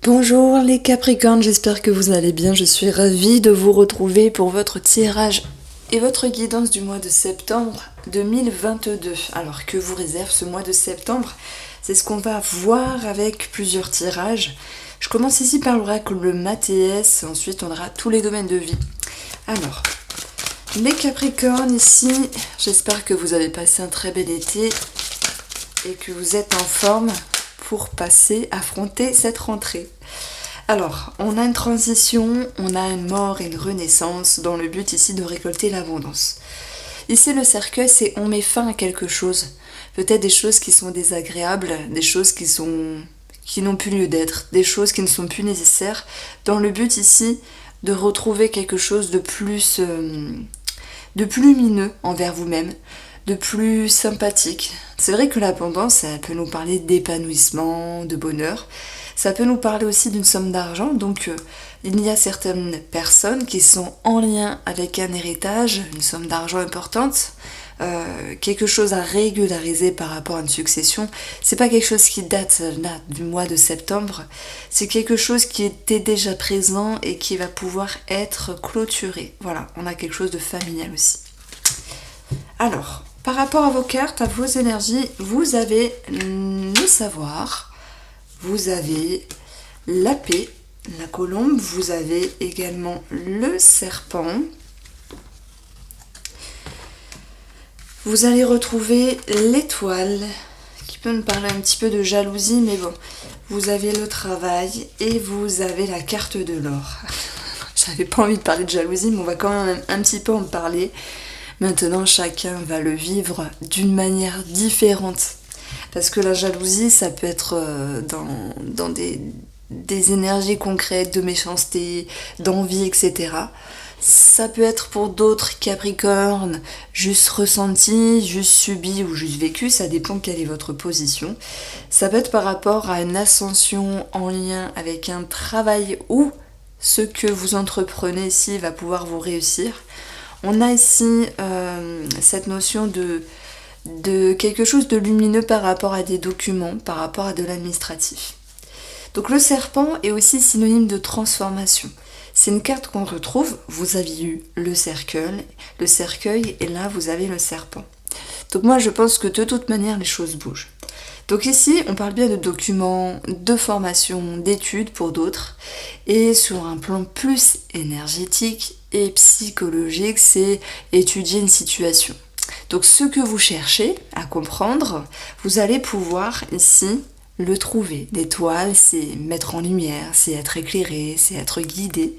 Bonjour les Capricornes, j'espère que vous allez bien. Je suis ravie de vous retrouver pour votre tirage et votre guidance du mois de septembre 2022. Alors que vous réserve ce mois de septembre? C'est ce qu'on va voir avec plusieurs tirages. Je commence ici par l'oracle Mathias, ensuite on aura tous les domaines de vie. Alors, les Capricornes ici, j'espère que vous avez passé un très bel été et que vous êtes en forme pour affronter cette rentrée. Alors, on a une transition, on a une mort et une renaissance dans le but ici de récolter l'abondance. Ici, le cercueil, c'est on met fin à quelque chose. Peut-être des choses qui sont désagréables, des choses qui n'ont plus lieu d'être, des choses qui ne sont plus nécessaires, dans le but ici de retrouver quelque chose de plus lumineux envers vous-même, de plus sympathique. C'est vrai que l'abondance, ça peut nous parler d'épanouissement, de bonheur. Ça peut nous parler aussi d'une somme d'argent. Donc, il y a certaines personnes qui sont en lien avec un héritage, une somme d'argent importante, quelque chose à régulariser par rapport à une succession. C'est pas quelque chose qui date là du mois de septembre. C'est quelque chose qui était déjà présent et qui va pouvoir être clôturé. Voilà, on a quelque chose de familial aussi. Alors, par rapport à vos cartes, à vos énergies, vous avez le savoir, vous avez la paix, la colombe, vous avez également le serpent. Vous allez retrouver l'étoile, qui peut nous parler un petit peu de jalousie, mais bon, vous avez le travail et vous avez la carte de l'or. J'avais pas envie de parler de jalousie, mais on va quand même un petit peu en parler. Maintenant, chacun va le vivre d'une manière différente. Parce que la jalousie, ça peut être dans des énergies concrètes, de méchanceté, d'envie, etc. Ça peut être pour d'autres Capricornes, juste ressenti, juste subi ou juste vécu, ça dépend quelle est votre position. Ça peut être par rapport à une ascension en lien avec un travail où ce que vous entreprenez ici va pouvoir vous réussir. On a ici cette notion de quelque chose de lumineux par rapport à des documents, par rapport à de l'administratif. Donc le serpent est aussi synonyme de transformation. C'est une carte qu'on retrouve, vous aviez eu le cercueil et là vous avez le serpent. Donc moi je pense que de toute manière les choses bougent. Donc ici, on parle bien de documents, de formation, d'études pour d'autres. Et sur un plan plus énergétique et psychologique, c'est étudier une situation. Donc ce que vous cherchez à comprendre, vous allez pouvoir ici le trouver. L'étoile, c'est mettre en lumière, c'est être éclairé, c'est être guidé.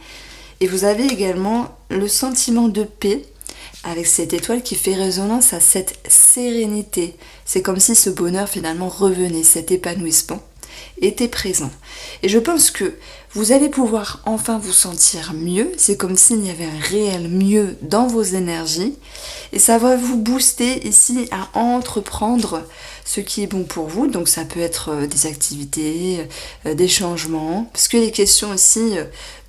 Et vous avez également le sentiment de paix avec cette étoile qui fait résonance à cette sérénité. C'est comme si ce bonheur finalement revenait, cet épanouissement était présent. Et je pense que vous allez pouvoir enfin vous sentir mieux, c'est comme s'il y avait un réel mieux dans vos énergies, et ça va vous booster ici à entreprendre ce qui est bon pour vous. Donc ça peut être des activités, des changements, parce qu'il est question aussi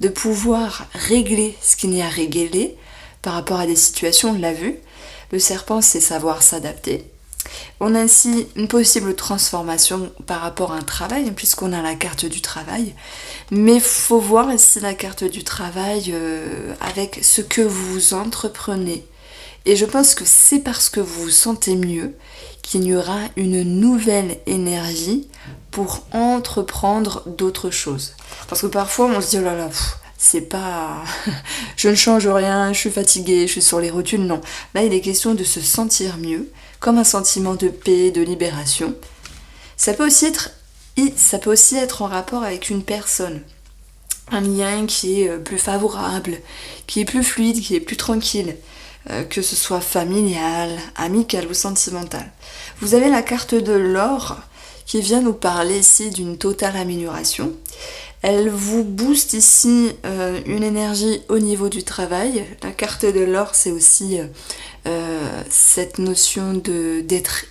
de pouvoir régler ce qu'il y a à régler, par rapport à des situations, on l'a vu. Le serpent, c'est savoir s'adapter. On a ainsi une possible transformation par rapport à un travail, puisqu'on a la carte du travail. Mais il faut voir ici la carte du travail avec ce que vous entreprenez. Et je pense que c'est parce que vous vous sentez mieux qu'il y aura une nouvelle énergie pour entreprendre d'autres choses. Parce que parfois, on se dit, oh là là, c'est pas... je ne change rien, je suis fatiguée, je suis sur les rotules, non. Là, il est question de se sentir mieux, comme un sentiment de paix, de libération. Ça peut aussi être en rapport avec une personne. Un lien qui est plus favorable, qui est plus fluide, qui est plus tranquille. Que ce soit familial, amical ou sentimental. Vous avez la carte de l'or qui vient nous parler ici d'une totale amélioration. Elle vous booste ici une énergie au niveau du travail. La carte de l'or, c'est aussi cette notion d'être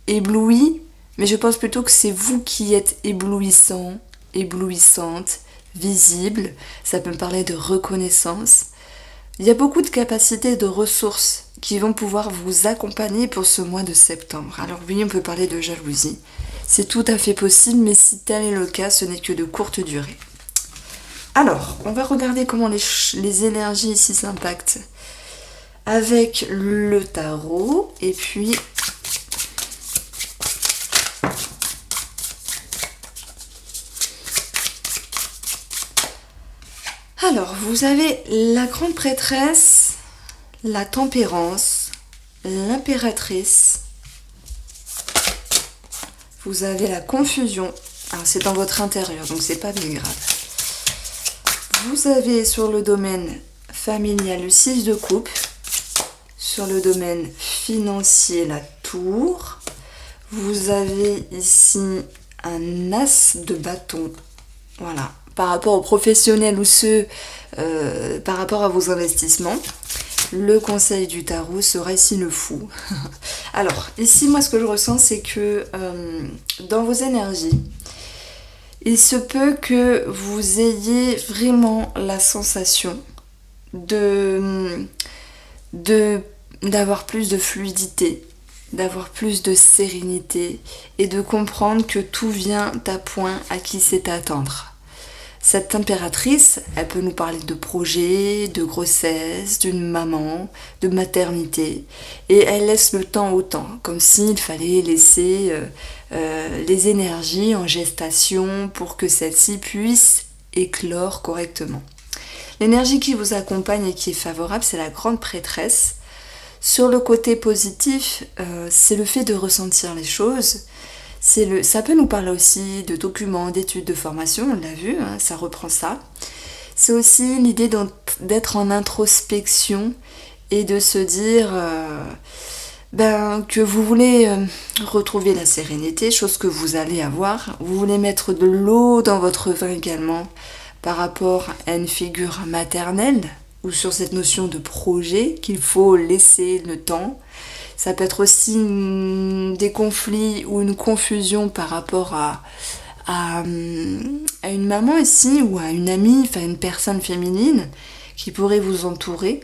ébloui, mais je pense plutôt que c'est vous qui êtes éblouissant, éblouissante, visible. Ça peut me parler de reconnaissance. Il y a beaucoup de capacités, de ressources qui vont pouvoir vous accompagner pour ce mois de septembre. Alors oui, on peut parler de jalousie. C'est tout à fait possible, mais si tel est le cas, ce n'est que de courte durée. Alors, on va regarder comment les énergies ici s'impactent avec le tarot. Et puis, alors, vous avez la grande prêtresse, la tempérance, l'impératrice. Vous avez la confusion. Alors, c'est dans votre intérieur, donc c'est pas bien grave. Vous avez sur le domaine familial le 6 de coupe. Sur le domaine financier, la tour. Vous avez ici un as de bâton. Voilà. Par rapport aux professionnels ou ceux par rapport à vos investissements. Le conseil du tarot serait ici le fou. Alors, ici, moi, ce que je ressens, c'est que dans vos énergies, il se peut que vous ayez vraiment la sensation d'avoir plus de fluidité, d'avoir plus de sérénité et de comprendre que tout vient à point à qui c'est à attendre. Cette impératrice, elle peut nous parler de projets, de grossesse, d'une maman, de maternité. Et elle laisse le temps au temps, comme s'il fallait laisser les énergies en gestation pour que celle-ci puisse éclore correctement. L'énergie qui vous accompagne et qui est favorable, c'est la grande prêtresse. Sur le côté positif, c'est le fait de ressentir les choses. Ça peut nous parler aussi de documents, d'études, de formation, on l'a vu, hein, ça reprend ça. C'est aussi l'idée d'être en introspection et de se dire que vous voulez retrouver la sérénité, chose que vous allez avoir. Vous voulez mettre de l'eau dans votre vin également par rapport à une figure maternelle ou sur cette notion de projet qu'il faut laisser le temps. Ça peut être aussi des conflits ou une confusion par rapport à une maman ici ou à une amie, enfin une personne féminine qui pourrait vous entourer,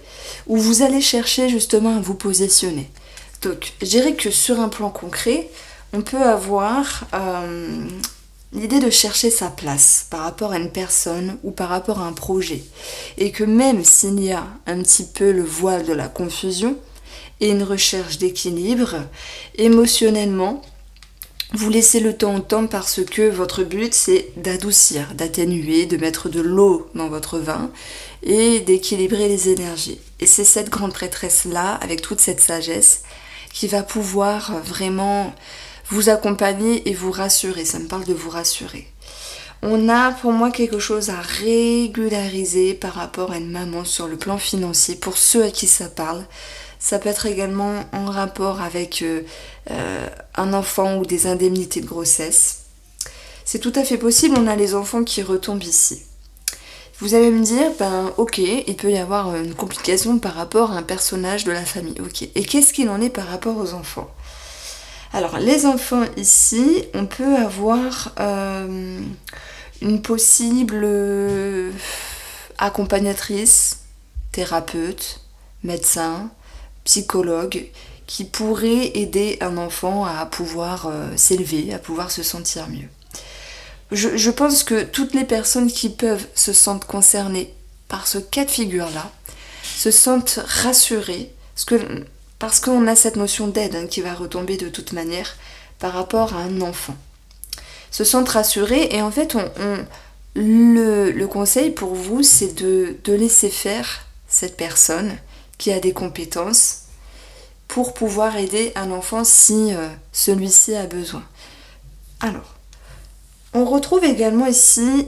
où vous allez chercher justement à vous positionner. Donc je dirais que sur un plan concret, on peut avoir l'idée de chercher sa place par rapport à une personne ou par rapport à un projet. Et que même s'il y a un petit peu le voile de la confusion, et une recherche d'équilibre, émotionnellement, vous laissez le temps au temps parce que votre but c'est d'adoucir, d'atténuer, de mettre de l'eau dans votre vin et d'équilibrer les énergies. Et c'est cette grande prêtresse-là, avec toute cette sagesse, qui va pouvoir vraiment vous accompagner et vous rassurer. Ça me parle de vous rassurer. On a pour moi quelque chose à régulariser par rapport à une maman sur le plan financier, pour ceux à qui ça parle. Ça peut être également en rapport avec un enfant ou des indemnités de grossesse. C'est tout à fait possible, on a les enfants qui retombent ici. Vous allez me dire, ok, il peut y avoir une complication par rapport à un personnage de la famille. Ok, et qu'est-ce qu'il en est par rapport aux enfants ? Alors, les enfants ici, on peut avoir une possible accompagnatrice, thérapeute, médecin, psychologue qui pourrait aider un enfant à pouvoir s'élever, à pouvoir se sentir mieux. Je pense que toutes les personnes qui peuvent se sentir concernées par ce cas de figure-là se sentent rassurées parce qu'on a cette notion d'aide qui va retomber de toute manière par rapport à un enfant. Se sentent rassurées et en fait le conseil pour vous c'est de laisser faire cette personne qui a des compétences pour pouvoir aider un enfant si celui-ci a besoin. Alors, on retrouve également ici,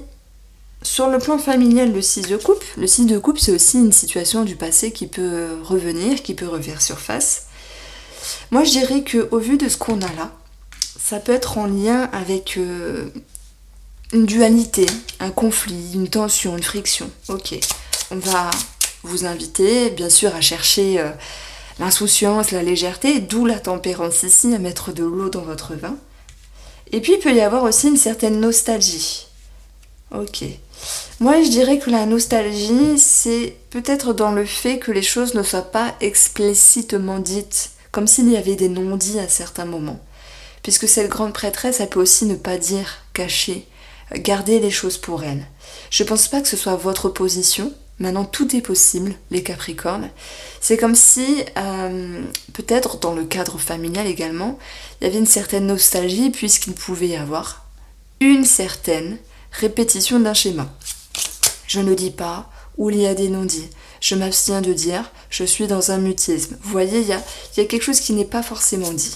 sur le plan familial, le 6 de coupe. Le 6 de coupe, c'est aussi une situation du passé qui peut revenir, qui peut refaire surface. Moi, je dirais qu'au vu de ce qu'on a là, ça peut être en lien avec une dualité, un conflit, une tension, une friction. Ok, on va vous inviter, bien sûr, à chercher l'insouciance, la légèreté, d'où la tempérance ici, à mettre de l'eau dans votre vin. Et puis, il peut y avoir aussi une certaine nostalgie. Ok. Moi, je dirais que la nostalgie, c'est peut-être dans le fait que les choses ne soient pas explicitement dites, comme s'il y avait des non-dits à certains moments. Puisque cette grande prêtresse, elle peut aussi ne pas dire, cacher, garder les choses pour elle. Je pense pas que ce soit votre position. Maintenant, tout est possible, les Capricornes. C'est comme si, peut-être dans le cadre familial également, il y avait une certaine nostalgie puisqu'il pouvait y avoir une certaine répétition d'un schéma. Je ne dis pas où il y a des non-dits. Je m'abstiens de dire je suis dans un mutisme. Vous voyez, il y a quelque chose qui n'est pas forcément dit.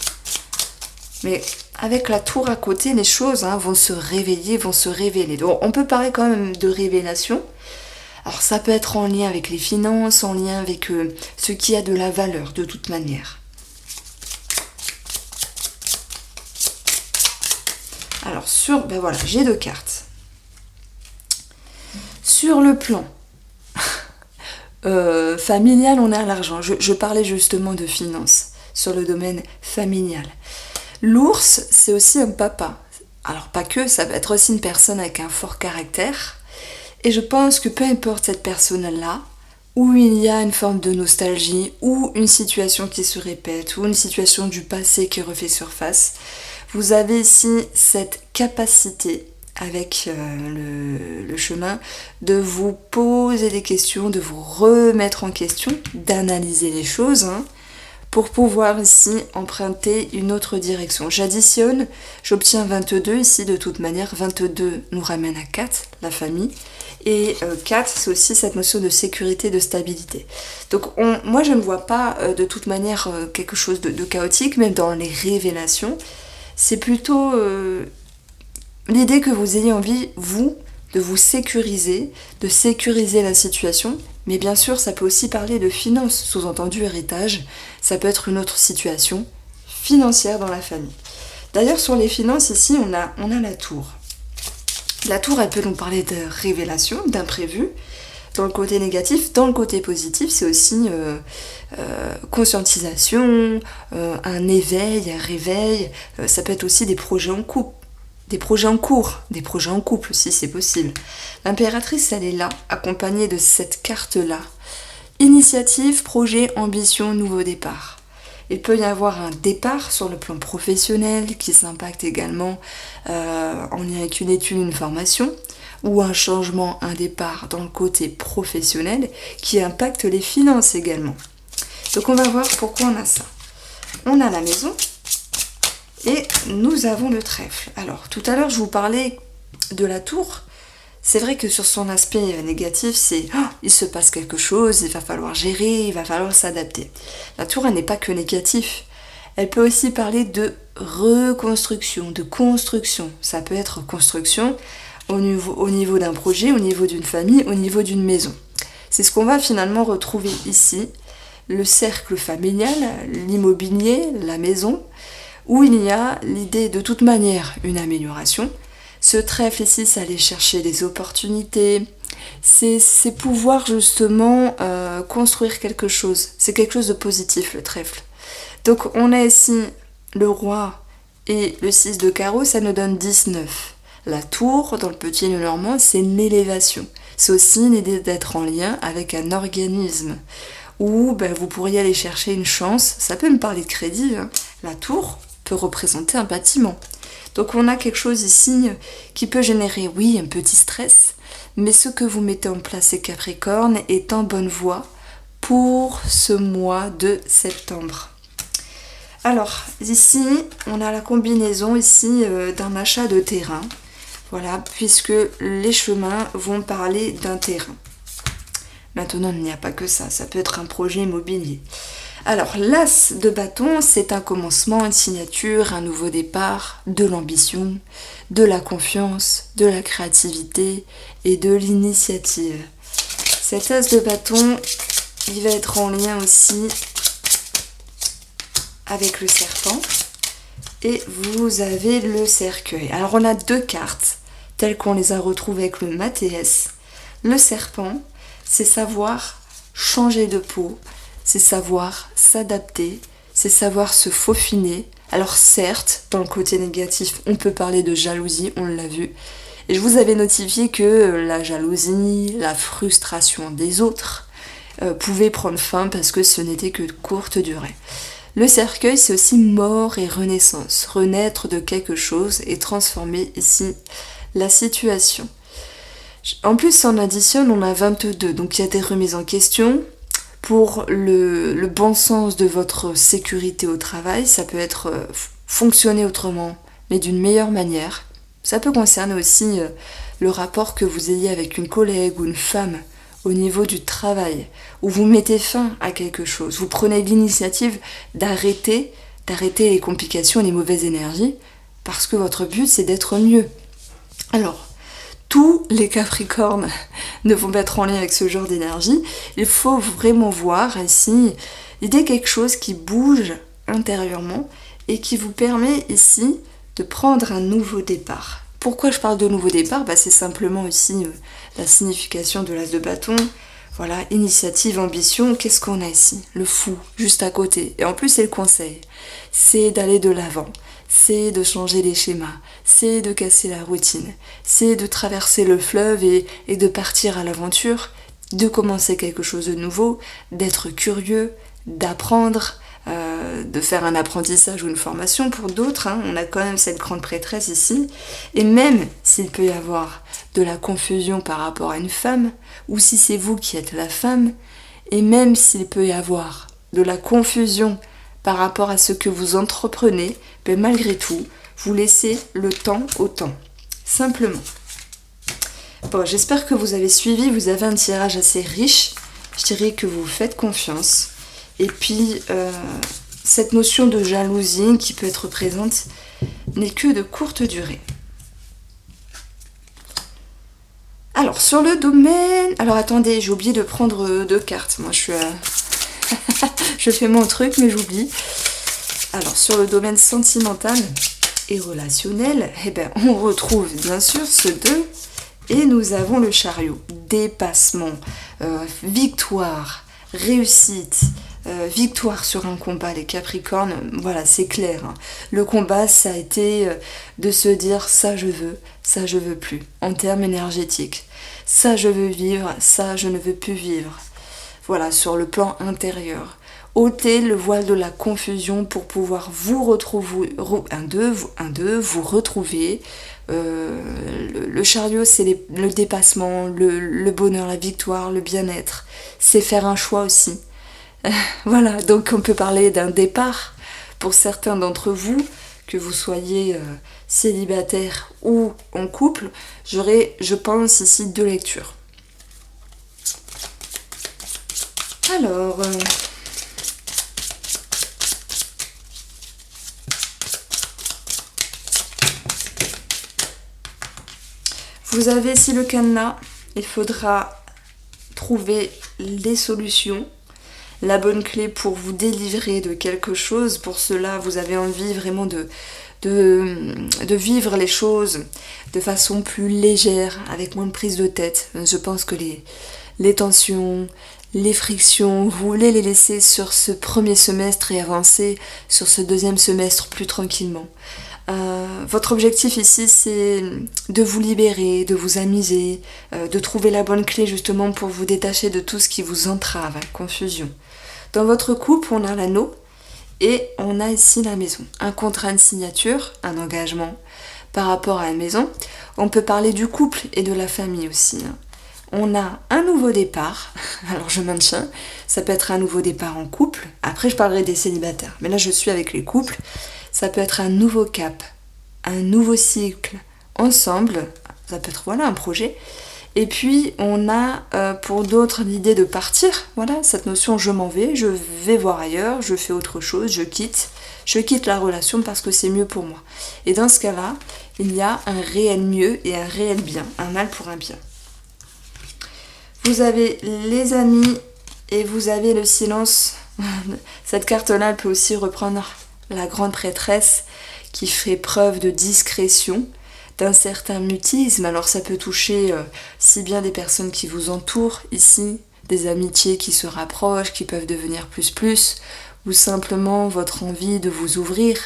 Mais avec la tour à côté, les choses vont se réveiller, vont se révéler. Donc on peut parler quand même de révélation. Alors ça peut être en lien avec les finances, en lien avec ce qui a de la valeur de toute manière. Alors ben voilà, j'ai 2 cartes. Sur le plan familial, on a l'argent. Je parlais justement de finances sur le domaine familial. L'ours, c'est aussi un papa. Alors pas que, ça peut être aussi une personne avec un fort caractère. Et je pense que peu importe cette personne-là, où il y a une forme de nostalgie, ou une situation qui se répète, ou une situation du passé qui refait surface, vous avez ici cette capacité, avec le chemin, de vous poser des questions, de vous remettre en question, d'analyser les choses, pour pouvoir ici emprunter une autre direction. J'additionne, j'obtiens 22 ici de toute manière. 22 nous ramène à 4, la famille. Et 4, c'est aussi cette notion de sécurité, de stabilité. Donc moi je ne vois pas de toute manière quelque chose de chaotique, même dans les révélations. C'est plutôt l'idée que vous ayez envie, vous, de vous sécuriser, de sécuriser la situation. Mais bien sûr, ça peut aussi parler de finances, sous-entendu héritage. Ça peut être une autre situation financière dans la famille. D'ailleurs, sur les finances, ici, on a la tour. La tour, elle peut nous parler de révélation, d'imprévu, dans le côté négatif. Dans le côté positif, c'est aussi conscientisation, un éveil, un réveil. Ça peut être aussi des projets en couple. Des projets en cours, des projets en couple aussi, c'est possible. L'impératrice, elle est là, accompagnée de cette carte-là. Initiative, projet, ambition, nouveau départ. Il peut y avoir un départ sur le plan professionnel qui s'impacte également en lien avec une étude, une formation, ou un changement, un départ dans le côté professionnel qui impacte les finances également. Donc on va voir pourquoi on a ça. On a la maison. Et nous avons le trèfle. Alors, tout à l'heure, je vous parlais de la tour. C'est vrai que sur son aspect négatif, c'est il se passe quelque chose, il va falloir gérer, il va falloir s'adapter. La tour, elle n'est pas que négative. Elle peut aussi parler de reconstruction, de construction. Ça peut être construction au niveau d'un projet, au niveau d'une famille, au niveau d'une maison. C'est ce qu'on va finalement retrouver ici. Le cercle familial, l'immobilier, la maison, où il y a l'idée de toute manière une amélioration. Ce trèfle ici, c'est aller chercher des opportunités, c'est pouvoir justement construire quelque chose. C'est quelque chose de positif, le trèfle. Donc on a ici le roi et le 6 de carreau, ça nous donne 19. La tour, dans le petit Lenormand, c'est une élévation. C'est aussi l'idée d'être en lien avec un organisme, où vous pourriez aller chercher une chance. Ça peut me parler de crédit, La tour peut représenter un bâtiment. Donc on a quelque chose ici qui peut générer, oui, un petit stress, mais ce que vous mettez en place, ces Capricornes, est en bonne voie pour ce mois de septembre. Alors, ici, on a la combinaison ici d'un achat de terrain, voilà, puisque les chemins vont parler d'un terrain. Maintenant, il n'y a pas que ça, ça peut être un projet immobilier. Alors, l'as de bâton, c'est un commencement, une signature, un nouveau départ, de l'ambition, de la confiance, de la créativité et de l'initiative. Cet as de bâton, il va être en lien aussi avec le serpent. Et vous avez le cercueil. Alors, on a 2 cartes, telles qu'on les a retrouvées avec le Mathéès. Le serpent, c'est savoir changer de peau, c'est savoir s'adapter, c'est savoir se faufiner. Alors certes, dans le côté négatif, on peut parler de jalousie, on l'a vu. Et je vous avais notifié que la jalousie, la frustration des autres pouvaient prendre fin parce que ce n'était que de courte durée. Le cercueil, c'est aussi mort et renaissance, renaître de quelque chose et transformer ici la situation. En plus, si on additionne, on a 22, donc il y a des remises en question. Pour le bon sens de votre sécurité au travail, ça peut être fonctionner autrement, mais d'une meilleure manière. Ça peut concerner aussi le rapport que vous ayez avec une collègue ou une femme au niveau du travail, où vous mettez fin à quelque chose, vous prenez l'initiative d'arrêter les complications et les mauvaises énergies, parce que votre but c'est d'être mieux. Alors, tous les Capricornes ne vont pas être en lien avec ce genre d'énergie, il faut vraiment voir ici l'idée quelque chose qui bouge intérieurement et qui vous permet ici de prendre un nouveau départ. Pourquoi je parle de nouveau départ ? C'est simplement aussi la signification de l'as de bâton. Voilà, initiative, ambition, qu'est-ce qu'on a ici ? Le fou, juste à côté. Et en plus, c'est le conseil. C'est d'aller de l'avant. C'est de changer les schémas. C'est de casser la routine. C'est de traverser le fleuve et de partir à l'aventure, de commencer quelque chose de nouveau, d'être curieux, d'apprendre, de faire un apprentissage ou une formation. Pour d'autres, on a quand même cette grande prêtresse ici, et même s'il peut y avoir de la confusion par rapport à une femme, ou si c'est vous qui êtes la femme, et même s'il peut y avoir de la confusion par rapport à ce que vous entreprenez, mais malgré tout, vous laissez le temps au temps, simplement. Bon, j'espère que vous avez suivi, vous avez un tirage assez riche, je dirais que vous faites confiance. Et puis, cette notion de jalousie qui peut être présente n'est que de courte durée. Alors, sur le domaine... Alors, attendez, j'ai oublié de prendre 2 cartes. Moi, je fais mon truc, mais j'oublie. Alors, sur le domaine sentimental et relationnel, on retrouve bien sûr ce 2. Et nous avons le chariot. Dépassement, victoire, réussite... victoire sur un combat, les Capricornes, voilà, c'est clair. Le combat, ça a été de se dire ça je veux plus, en termes énergétiques. Ça je veux vivre, ça je ne veux plus vivre. Voilà, sur le plan intérieur. Ôtez le voile de la confusion pour pouvoir vous retrouver, vous retrouver. Le chariot, c'est le dépassement, le bonheur, la victoire, le bien-être. C'est faire un choix aussi. Voilà, donc on peut parler d'un départ pour certains d'entre vous, que vous soyez célibataire ou en couple. J'aurai, je pense, ici 2 lectures. Alors... vous avez ici le cadenas, il faudra trouver les solutions, la bonne clé pour vous délivrer de quelque chose. Pour cela, vous avez envie vraiment de vivre les choses de façon plus légère, avec moins de prise de tête. Je pense que les tensions, les frictions, vous voulez les laisser sur ce premier semestre et avancer sur ce 2e semestre plus tranquillement. Votre objectif ici, c'est de vous libérer, de vous amuser, de trouver la bonne clé justement pour vous détacher de tout ce qui vous entrave, confusion. Dans votre couple, on a l'anneau et on a ici la maison. Un contrat de signature, un engagement par rapport à la maison. On peut parler du couple et de la famille aussi. On a un nouveau départ. Alors je maintiens, ça peut être un nouveau départ en couple. Après, je parlerai des célibataires. Mais là, je suis avec les couples. Ça peut être un nouveau cap, un nouveau cycle ensemble. Ça peut être un projet. Et puis, on a pour d'autres l'idée de partir. Voilà, cette notion je m'en vais, je vais voir ailleurs, je fais autre chose, je quitte la relation parce que c'est mieux pour moi. Et dans ce cas-là, il y a un réel mieux et un réel bien, un mal pour un bien. Vous avez les amis et vous avez le silence. Cette carte-là, elle peut aussi reprendre la grande prêtresse qui fait preuve de discrétion, d'un certain mutisme. Alors ça peut toucher si bien des personnes qui vous entourent ici, des amitiés qui se rapprochent, qui peuvent devenir plus, ou simplement votre envie de vous ouvrir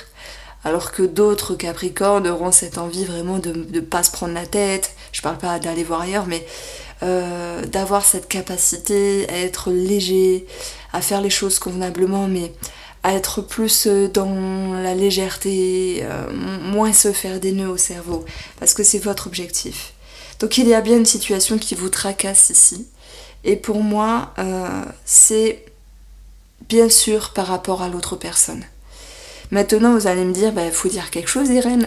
alors que d'autres Capricornes auront cette envie vraiment de ne pas se prendre la tête. Je parle pas d'aller voir ailleurs, mais d'avoir cette capacité à être léger, à faire les choses convenablement, mais à être plus dans la légèreté, moins se faire des nœuds au cerveau, parce que c'est votre objectif. Donc il y a bien une situation qui vous tracasse ici, et pour moi, c'est bien sûr par rapport à l'autre personne. Maintenant, vous allez me dire, faut dire quelque chose, Irène.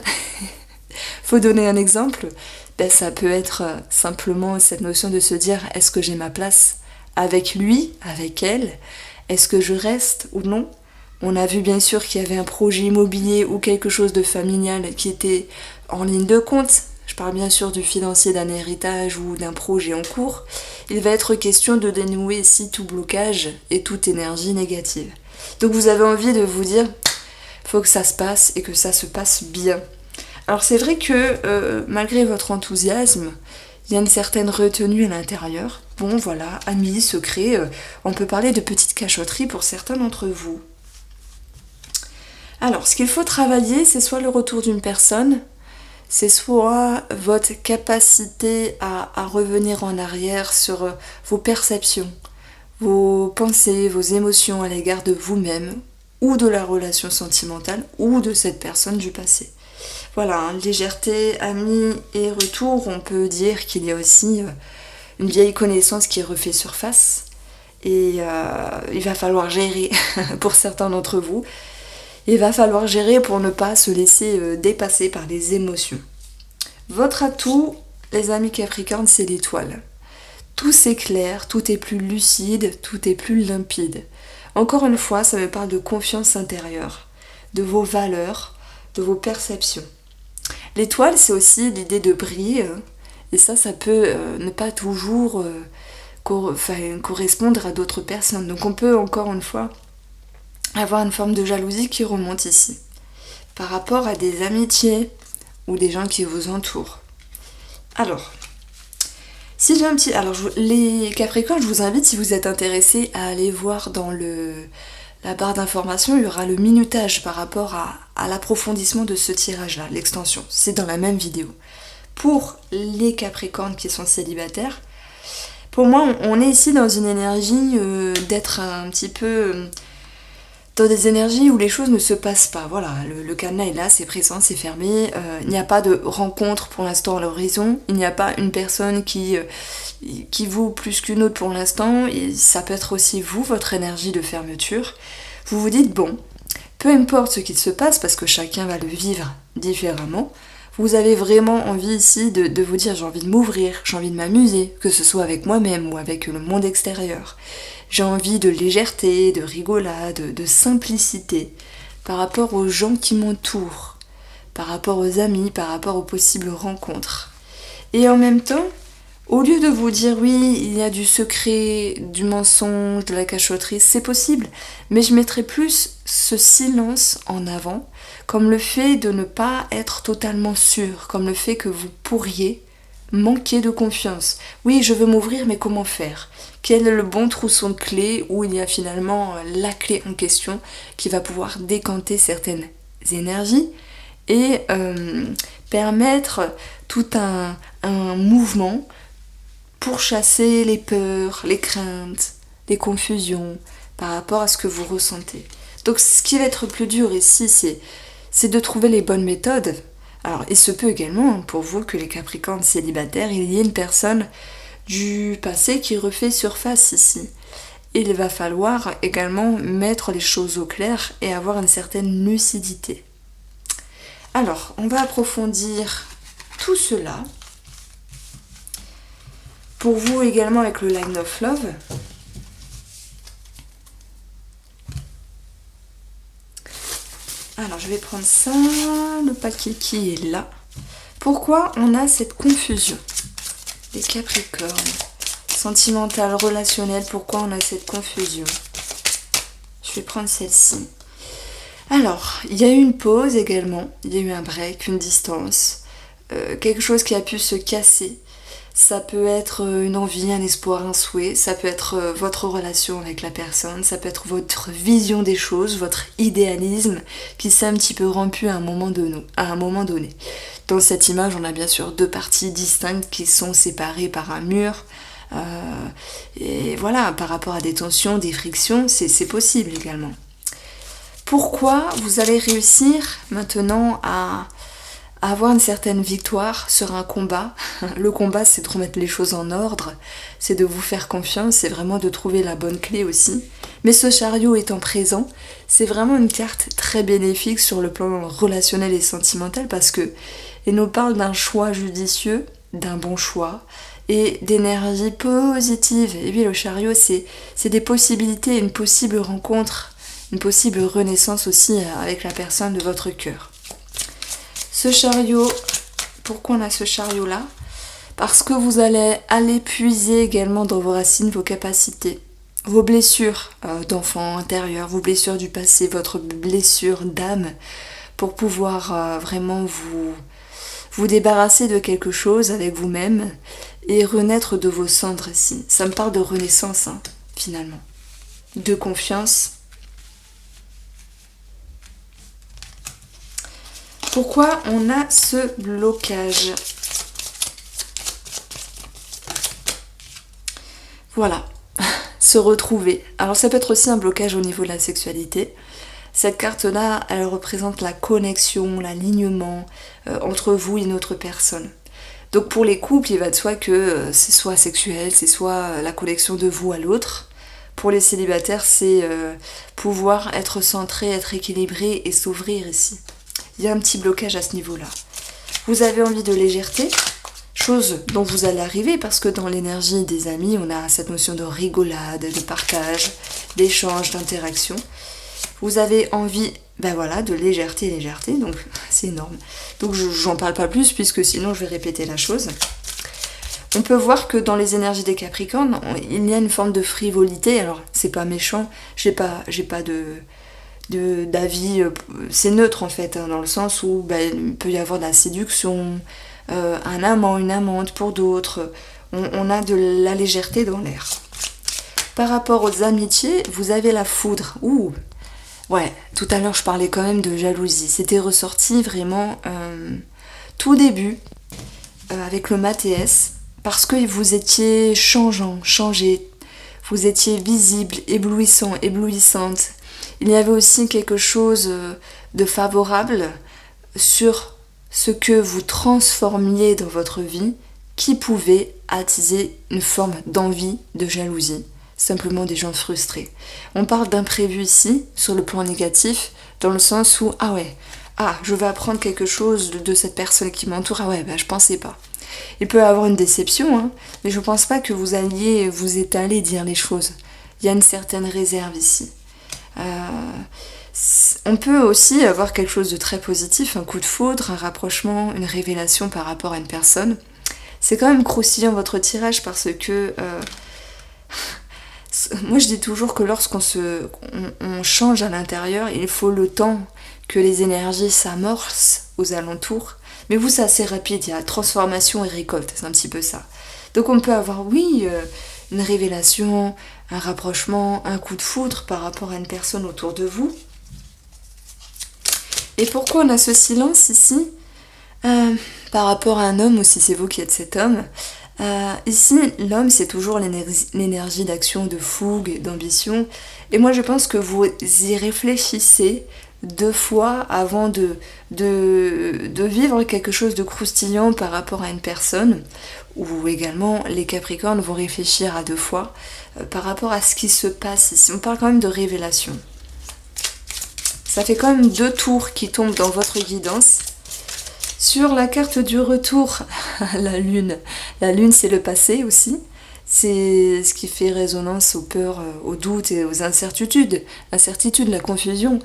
Faut donner un exemple. Ça peut être simplement cette notion de se dire, est-ce que j'ai ma place avec lui, avec elle? Est-ce que je reste ou non? On a vu bien sûr qu'il y avait un projet immobilier ou quelque chose de familial qui était en ligne de compte. Je parle bien sûr du financier, d'un héritage ou d'un projet en cours. Il va être question de dénouer ici tout blocage et toute énergie négative. Donc vous avez envie de vous dire, faut que ça se passe et que ça se passe bien. Alors c'est vrai que malgré votre enthousiasme, il y a une certaine retenue à l'intérieur. Bon voilà, amis, secrets, on peut parler de petites cachotteries pour certains d'entre vous. Alors ce qu'il faut travailler, c'est soit le retour d'une personne, c'est soit votre capacité à revenir en arrière sur vos perceptions, vos pensées, vos émotions à l'égard de vous-même, ou de la relation sentimentale, ou de cette personne du passé. Voilà, légèreté, amis et retour, on peut dire qu'il y a aussi une vieille connaissance qui refait surface, et il va falloir gérer pour certains d'entre vous. Il va falloir gérer pour ne pas se laisser dépasser par les émotions. Votre atout, les amis Capricornes, c'est l'étoile. Tout s'éclaire, tout est plus lucide, tout est plus limpide. Encore une fois, ça me parle de confiance intérieure, de vos valeurs, de vos perceptions. L'étoile, c'est aussi l'idée de briller, et ça peut ne pas toujours correspondre à d'autres personnes. Donc on peut, encore une fois, avoir une forme de jalousie qui remonte ici, par rapport à des amitiés ou des gens qui vous entourent. Alors, si j'ai un petit... Alors, les Capricornes, je vous invite, si vous êtes intéressés, à aller voir dans la barre d'information, il y aura le minutage par rapport à l'approfondissement de ce tirage-là, l'extension. C'est dans la même vidéo. Pour les Capricornes qui sont célibataires, pour moi, on est ici dans une énergie d'être un petit peu... dans des énergies où les choses ne se passent pas. Voilà, le cadenas est là, c'est pressant, c'est fermé. Il n'y a pas de rencontre pour l'instant à l'horizon. Il n'y a pas une personne qui vaut plus qu'une autre pour l'instant. Et ça peut être aussi vous, votre énergie de fermeture. Vous vous dites, bon, peu importe ce qu'il se passe, parce que chacun va le vivre différemment, vous avez vraiment envie ici de vous dire, j'ai envie de m'ouvrir, j'ai envie de m'amuser, que ce soit avec moi-même ou avec le monde extérieur. J'ai envie de légèreté, de rigolade, de simplicité par rapport aux gens qui m'entourent, par rapport aux amis, par rapport aux possibles rencontres. Et en même temps, au lieu de vous dire oui, il y a du secret, du mensonge, de la cachotterie, c'est possible, mais je mettrai plus ce silence en avant, comme le fait de ne pas être totalement sûr, comme le fait que vous pourriez manquer de confiance. Oui, je veux m'ouvrir, mais comment faire ? Quel est le bon trousseau de clés où il y a finalement la clé en question qui va pouvoir décanter certaines énergies et permettre tout un mouvement pour chasser les peurs, les craintes, les confusions par rapport à ce que vous ressentez. Donc ce qui va être plus dur ici, c'est de trouver les bonnes méthodes. Alors, il se peut également, pour vous, que les Capricornes célibataires, il y ait une personne du passé qui refait surface ici. Il va falloir également mettre les choses au clair et avoir une certaine lucidité. Alors, on va approfondir tout cela. Pour vous également avec le Line of Love. Alors, je vais prendre ça, le paquet qui est là. Pourquoi on a cette confusion ? Les Capricornes, sentimentale, relationnelle, pourquoi on a cette confusion ? Je vais prendre celle-ci. Alors, il y a eu une pause également, il y a eu un break, une distance, quelque chose qui a pu se casser. Ça peut être une envie, un espoir, un souhait, ça peut être votre relation avec la personne, ça peut être votre vision des choses, votre idéalisme qui s'est un petit peu rompu à un moment donné. Dans cette image, on a bien sûr deux parties distinctes qui sont séparées par un mur. Et voilà, par rapport à des tensions, des frictions, c'est possible également. Pourquoi vous allez réussir maintenant à avoir une certaine victoire sur un combat? Le combat, c'est de remettre les choses en ordre, c'est de vous faire confiance, c'est vraiment de trouver la bonne clé aussi. Mais ce chariot étant présent, c'est vraiment une carte très bénéfique sur le plan relationnel et sentimental parce que il nous parle d'un choix judicieux, d'un bon choix et d'énergie positive. Et puis le chariot, c'est des possibilités, une possible rencontre, une possible renaissance aussi avec la personne de votre cœur. Ce chariot, pourquoi on a ce chariot-là? Parce que vous allez aller puiser également dans vos racines, vos capacités, vos blessures d'enfant intérieur, vos blessures du passé, votre blessure d'âme, pour pouvoir vraiment vous débarrasser de quelque chose avec vous-même et renaître de vos cendres ici. Ça me parle de renaissance, finalement. De confiance. Pourquoi on a ce blocage? Voilà, se retrouver. Alors ça peut être aussi un blocage au niveau de la sexualité. Cette carte-là, elle représente la connexion, l'alignement entre vous et une autre personne. Donc pour les couples, il va de soi que c'est soit sexuel, c'est soit la connexion de vous à l'autre. Pour les célibataires, c'est pouvoir être centré, être équilibré et s'ouvrir ici. Il y a un petit blocage à ce niveau-là. Vous avez envie de légèreté, chose dont vous allez arriver parce que dans l'énergie des amis, on a cette notion de rigolade, de partage, d'échange, d'interaction. Vous avez envie, de légèreté, donc c'est énorme. Donc j'en parle pas plus puisque sinon je vais répéter la chose. On peut voir que dans les énergies des Capricornes, il y a une forme de frivolité. Alors c'est pas méchant, j'ai pas d'avis, c'est neutre en fait, dans le sens où il peut y avoir de la séduction, un amant, une amante pour d'autres, on a de la légèreté dans l'air. Par rapport aux amitiés, vous avez la foudre. Ouais, tout à l'heure je parlais quand même de jalousie, c'était ressorti vraiment tout début avec le Mathéès, parce que vous étiez changé, vous étiez visible, éblouissant, éblouissante. Il y avait aussi quelque chose de favorable sur ce que vous transformiez dans votre vie qui pouvait attiser une forme d'envie, de jalousie, simplement des gens frustrés. On parle d'imprévu ici, sur le plan négatif, dans le sens où, je vais apprendre quelque chose de cette personne qui m'entoure, je pensais pas. Il peut y avoir une déception, mais je pense pas que vous alliez vous étaler dire les choses. Il y a une certaine réserve ici. On peut aussi avoir quelque chose de très positif, un coup de foudre, un rapprochement, une révélation par rapport à une personne. C'est quand même croustillant votre tirage parce que moi je dis toujours que lorsqu'on on change à l'intérieur, il faut le temps que les énergies s'amorcent aux alentours. Mais vous, c'est assez rapide, il y a transformation et récolte, c'est un petit peu ça. Donc on peut avoir, une révélation, un rapprochement, un coup de foudre par rapport à une personne autour de vous. Et pourquoi on a ce silence ici par rapport à un homme, ou si c'est vous qui êtes cet homme, ici, l'homme, c'est toujours l'énergie d'action, de fougue, d'ambition. Et moi, je pense que vous y réfléchissez 2 fois avant de vivre quelque chose de croustillant par rapport à une personne, ou également les Capricornes vont réfléchir à 2 fois par rapport à ce qui se passe ici. On parle quand même de révélation. Ça fait quand même 2 tours qui tombent dans votre guidance. Sur la carte du retour, la lune. La lune, c'est le passé aussi. C'est ce qui fait résonance aux peurs, aux doutes et aux incertitudes. L'incertitude, la confusion.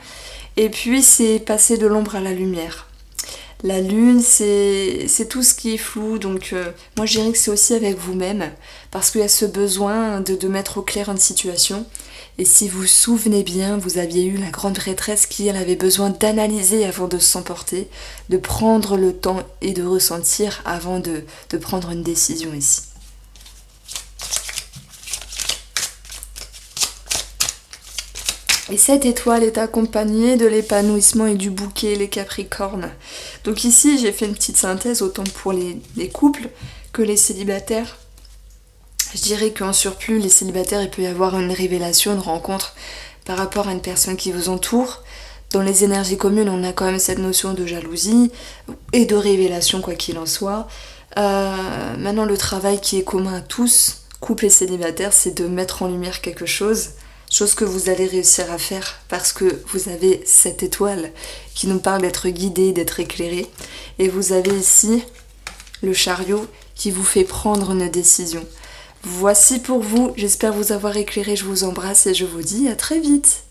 Et puis, c'est passer de l'ombre à la lumière. La lune, c'est tout ce qui est flou. Donc, moi, je dirais que c'est aussi avec vous-même. Parce qu'il y a ce besoin de mettre au clair une situation. Et si vous vous souvenez bien, vous aviez eu la grande prêtresse qui, elle, avait besoin d'analyser avant de s'emporter, de prendre le temps et de ressentir avant de prendre une décision ici. Et cette étoile est accompagnée de l'épanouissement et du bouquet, les Capricornes. Donc ici, j'ai fait une petite synthèse autant pour les couples que les célibataires. Je dirais qu'en surplus, les célibataires, il peut y avoir une révélation, une rencontre par rapport à une personne qui vous entoure. Dans les énergies communes, on a quand même cette notion de jalousie et de révélation, quoi qu'il en soit. Maintenant, le travail qui est commun à tous, couple et célibataires, c'est de mettre en lumière quelque chose que vous allez réussir à faire parce que vous avez cette étoile qui nous parle d'être guidé, d'être éclairé. Et vous avez ici le chariot qui vous fait prendre une décision. Voici pour vous, j'espère vous avoir éclairé, je vous embrasse et je vous dis à très vite.